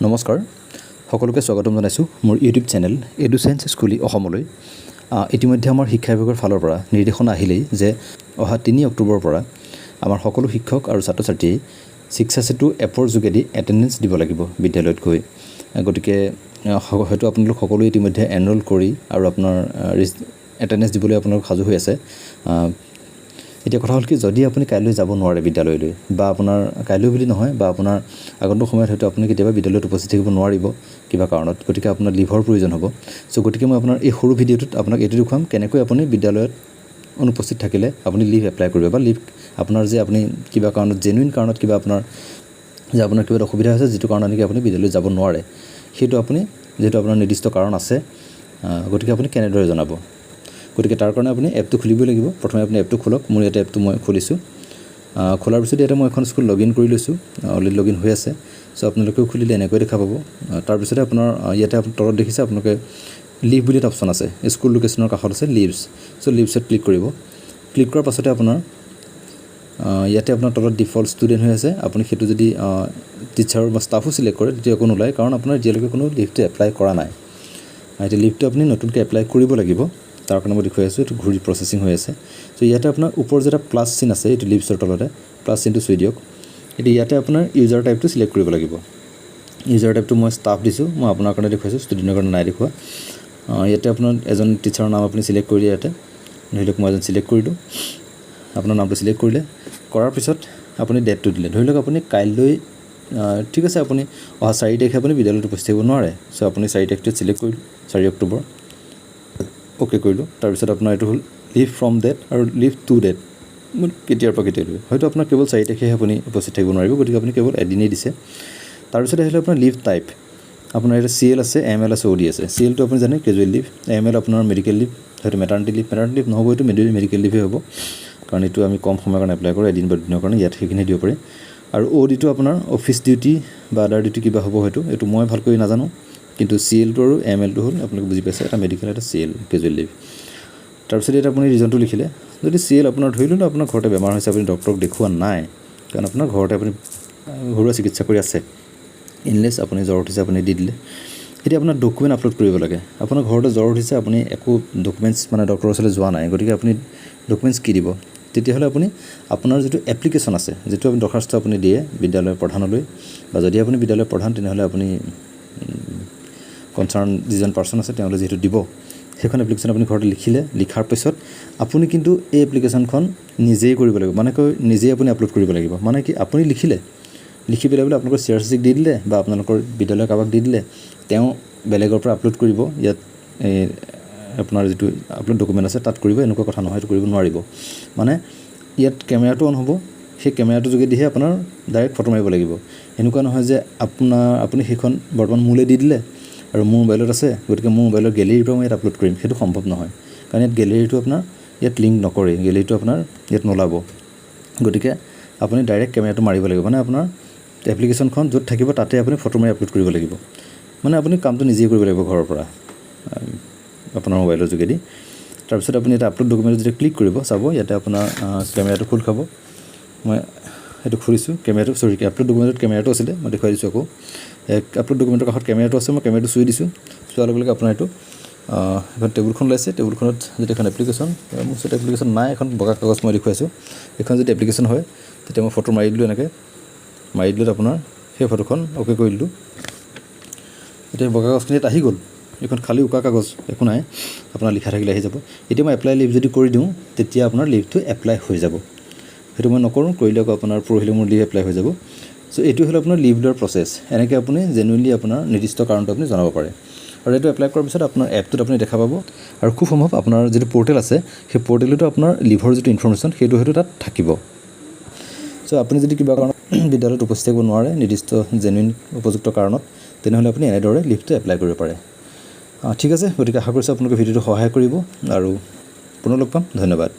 নমস্কাৰ সকলোকে স্বাগতম জনাইছোঁ মোৰ ইউটিউব চেনেল এডুচেন্স স্কুলি অসমলৈ ইতিমধ্যে আমাৰ শিক্ষা বিভাগৰ ফালৰ পৰা নিৰ্দেশনা আহিলেই যে অহা 3 অক্টোবৰৰ পৰা আমাৰ সকলো শিক্ষক আৰু ছাত্ৰ ছাত্ৰীয়ে শিক্ষা সেতু এপৰ যোগেদি এটেন্ডেন্স দিব লাগিব বিদ্যালয়ত গৈ গতিকে হয়তো আপোনালোক সকলোৱে ইতিমধ্যে এনৰোল কৰি আৰু আপোনাৰ এটেন্ডেন্স দিবলৈ আপোনালোক সাজু হৈ আছে এতিয়া কথা হ'ল কি যদি আপুনি কাইলৈ যাব নোৱাৰে বিদ্যালয়লৈ বা আপোনাৰ কাইলৈ বুলি নহয় বা আপোনাৰ আগন্তুক সময়ত হয়তো আপুনি কেতিয়াবা বিদ্যালয়ত উপস্থিত থাকিব নোৱাৰিব কিবা কাৰণত গতিকে আপোনাৰ লিভৰ প্ৰয়োজন হ'ব সো গতিকে মই আপোনাৰ এই সৰু ভিডিঅ'টোত আপোনাক এইটো দেখুৱাম কেনেকৈ আপুনি বিদ্যালয়ত অনুপস্থিত থাকিলে আপুনি লিভ এপ্লাই কৰিব বা লিভ আপোনাৰ যে আপুনি কিবা কাৰণত জেনুইন কাৰণত কিবা আপোনাৰ যে আপোনাৰ কিবা অসুবিধা হৈছে যেটো কাৰণত নেকি আপুনি বিদ্যালয়লৈ যাব নোৱাৰে সেইটো আপুনি যেটো আপোনাৰ নিৰ্দিষ্ট কাৰণ আছে গতিকে আপুনি কেনেদৰে জনাব গতিকে তাৰ কাৰণে আপুনি এপটো খুলিব লাগিব প্ৰথমে আপুনি এপটো খোলক মোৰ এটা এপটো মই খুলিছো খোলাৰ পিছত এটা মই এখন স্কুল লগইন কৰি লৈছো অলৰেডি লগইন হৈ আছে সো আপোনালোকে খুলিলে এনেকৈ দেখা পাব তাৰ পিছতে আপোনাৰ ইয়াতে আপুনি তলত দেখিছে আপোনালোকে লিভ বুলি এটা অপচন আছে স্কুল লোকেশনৰ কাষত আছে লিভছ সো লিভছত ক্লিক কৰিব ক্লিক কৰাৰ পাছতে আপোনাৰ ইয়াতে আপোনাৰ তলত ডিফল্ট ষ্টুডেন্ট হৈ আছে আপুনি হেতু যদি টিচাৰ বা ষ্টাফো সিলেক্ট কৰে তেতিয়া কোনো ওলাই কাৰণ আপোনাৰ যেলৈকে কোনো লিভটো এপ্লাই কৰা নাই এটা লিভটো আপুনি নতুনকৈ এপ্লাই কৰিব লাগিব তাৰ কাৰণে মই দেখুৱাই আছো এটো ঘূৰি প্ৰসেসিং হৈ আছে সো ইয়াতে আপোনাৰ ওপৰ যেটা প্লাস চিন আছে এটো লিভছৰ তলতে প্লাস চিনটো চুই দিয়ক এটো ইয়াতে আপোনাৰ ইউজাৰ টাইপটো সিলেক্ট কৰিব লাগিব ইউজাৰ টাইপটো মই ষ্টাফ দিছো মই আপোনাৰ কাৰণে দেখুৱাইছো ষ্টুডেন্টৰ কাৰণে নাই দেখুৱা ইয়াতে আপোনাৰ এজন টিচাৰৰ নাম আপুনি সিলেক্ট কৰি ইয়াতে ধৰিলক মই এজন সিলেক্ট কৰিলো আপোনাৰ নামটো সিলেক্ট কৰিলে কৰাৰ পিছত আপুনি ডেটটো দিলে ধৰিলক আপুনি কাইলৈ ঠিক আছে আপুনি অহা 4 তাৰিখে আপুনি বিদ্যালয়ত উপস্থিত হ'ব নোৱাৰে সো আপুনি 4 তাৰিখটো সিলেক্ট কৰিলে 4 অক্টোবৰ ওকে কৰিলো তাৰ পিছত আপোনাৰ এটো হল লিভ ফ্ৰম ডেট আৰু লিভ টু ডেট কেতিয়াৰ পৰা কেতিয়ালৈ হয়তো আপোনাৰ কেৱল 4 তাৰিখে আপুনি উপস্থিত থাকিব নোৱাৰিব গতিকে আপুনি কেৱল এদিনেই দিছে তাৰ পিছত আহিলে আপোনাৰ লিভ টাইপ আপোনাৰ এটা সিএল আছে এমএল আছে ওডি আছে সিএল টো আপুনি জানে ক্যাজুৱেল লিভ এমএল আপোনাৰ মেডিকেল লিভ হয়তো মেটাৰনিটি লিভ নহব এটো মেডিকেল লিভে হ'ব কাৰণ এটো আমি কম সময়ৰ কাৰণে এপ্লাই কৰো এদিন বা দুদিনৰ কাৰণে ইয়াত হেকিনে দিব পাৰে আৰু ওডি টো আপোনাৰ অফিস ডিউটি বা আদাৰ ডিউটি কিবা হ'ব হয়তো এটো মই ভালকৈ নাজানো কিন্তু সিএল টো আৰু এমএল টো হল আপোনালোকে বুজি পাইছে এটা মেডিকেল এটা সিএল ক্যাজুৱেল লিভ তাৰ পিছত এটা আপুনি ৰিজনটো লিখিলে যদি সিএল আপোনাৰ ধৰিলো আপোনাৰ ঘৰতে বেমাৰ হৈছে আপুনি ডক্টৰক দেখুৱা নাই কাৰণ আপোনাৰ ঘৰতে আপুনি ঘৰুৱা চিকিৎসা কৰি আছে ইনলেছ আপুনি জ্বৰ উঠিছে আপুনি দি দিলে এতিয়া আপোনাৰ ডকুমেন্ট আপলোড কৰিব লাগে আপোনাৰ ঘৰতে জ্বৰ উঠিছে আপুনি একো ডকুমেন্টছ মানে ডক্টৰৰ ওচৰলৈ যোৱা নাই গতিকে আপুনি ডকুমেন্টছ কি দিব তেতিয়া হলে আপুনি আপোনাৰ যেটো এপ্লিকেশন আছে যেটো আপুনি দৰখাস্ত আপুনি দিয়ে বিদ্যালয়ৰ প্ৰধানলৈ বা যদি আপুনি বিদ্যালয়ৰ প্ৰধান তেনেহলে আপুনি কনসাৰ্ন যিজন পাৰসন আছে তেওঁলৈ যেটো দিব সেইখন এপ্লিকেশন আপুনি ঘৰতে লিখিলে লিখাৰ পিছত আপুনি কিন্তু এই এপ্লিকেশনখন নিজেই কৰিব লাগিব মানে নিজেই আপুনি আপলোড কৰিব লাগিব মানে কি আপুনি লিখিলে লিখি পেলাই আপোনালোকৰ চিআৰচিক দি দিলে বা আপোনালোকৰ বিদ্যালয়ৰ কাবাক দি দিলে তেওঁ বেলেগৰ পৰা আপলোড কৰিব ইয়াত আপোনাৰ যেটো আপলোড ডকুমেন্ট আছে তাত কৰিব এনেকুৱা কথা নহয় কৰিব নোৱাৰিব মানে ইয়াত কেমেৰাটো অন হ'ব সেই কেমেৰাটো যোগেদিহে আপোনাৰ ডাইৰেক্ট ফটো মাৰিব লাগিব এনেকুৱা নহয় যে আপুনি সেইখন বৰ্তমান মোলে দি দিলে আৰু মোৰ মোবাইলত আছে গতিকে মোৰ মোবাইলৰ গ্যালাৰীৰ পৰা মই ইয়াত আপলোড কৰিম সেইটো সম্ভৱ নহয় কাৰণ ইয়াত গ্যালাৰীটো আপোনাৰ ইয়াত লিংক নকৰে গ্যালাৰীটো আপোনাৰ ইয়াত নলাব গতিকে আপুনি ডাইৰেক্ট কেমেৰাটো মাৰিব লাগিব মানে আপোনাৰ এপ্লিকেশনখন য'ত থাকিব তাতে আপুনি ফটো মাৰি আপলোড কৰিব লাগিব মানে আপুনি কামটো নিজেই কৰিব লাগিব ঘৰৰ পৰা আপোনাৰ মোবাইলৰ যোগেদি তাৰ পিছত আপুনি এটা আপলোড ডকুমেন্ট যদি ক্লিক কৰিব চাব ইয়াতে আপোনাৰ কেমেৰাটো খোল খাব মই এটো খুলিছো কেমেৰাটো সৰি আপলোড ডকুমেন্টত কেমেৰাটো আছিল মই দেখুৱাই দিছো আকৌ আপলোড ডকুমেন্টৰ কাষত কেমেৰাটো আছে মই কেমেৰাটো চুই দিছো চোৱাৰ লগে লগে আপোনাৰ এটো এখন টেবুলখন লৈছে টেবুলখনত যেটা এখন এপ্লিকেশন মোৰ সেট এপ্লিকেশন নাই এখন বগা কাগজ মই দেখুৱাইছো এখন যদি এপ্লিকেশন হয় তেতিয়া মই ফটো মাৰি দিলো এনেকৈ মাৰি দিলে আপোনাৰ সেই ফটোখন ওকে কৰি দিলো এতিয়া বগা কাগজখিনিত আহি গ'ল এখন খালি উকা কাগজ একো নাই আপোনাৰ লিখা থাকিলে আহি যাব এতিয়া মই এপ্লাই লিভ যদি কৰি দিও তেতিয়া আপোনাৰ লিভটো এপ্লাই হৈ যাব হেতু মই নকৰো কৰিলে আপোনাৰ পৰহিলে মোৰ লিভ এপ্লাই হৈ যাব সো এটো হল আপোনাৰ লিভ লোৱাৰ প্ৰসেস এনেকৈ আপুনি জেনুইনলি আপোনাৰ নিৰ্দিষ্ট কাৰণটো আপুনি জনাব পাৰে আৰু এটো এপ্লাই কৰাৰ পিছত আপোনাৰ এপটোত আপুনি দেখা পাব আৰু খুব সম্ভৱ আপোনাৰ যেটো পোৰ্টেল আছে সেই পোৰ্টেলটো আপোনাৰ লিভৰ যেটো ইনফৰমেশন সেইটো হেতু তাত থাকিব সো আপুনি যদি কিবা কাৰণত বিদ্যালয়ত উপস্থিত হ'ব নোৱাৰে নিৰ্দিষ্ট জেনুইন উপযুক্ত কাৰণত তেনেহলে আপুনি এনেদৰে লিভটো এপ্লাই কৰিব পাৰে ঠিক আছে গতিকে আশা কৰিছো আপোনালোকে ভিডিওটো সহায় কৰিব আৰু পুনৰ লগ পাম ধন্যবাদ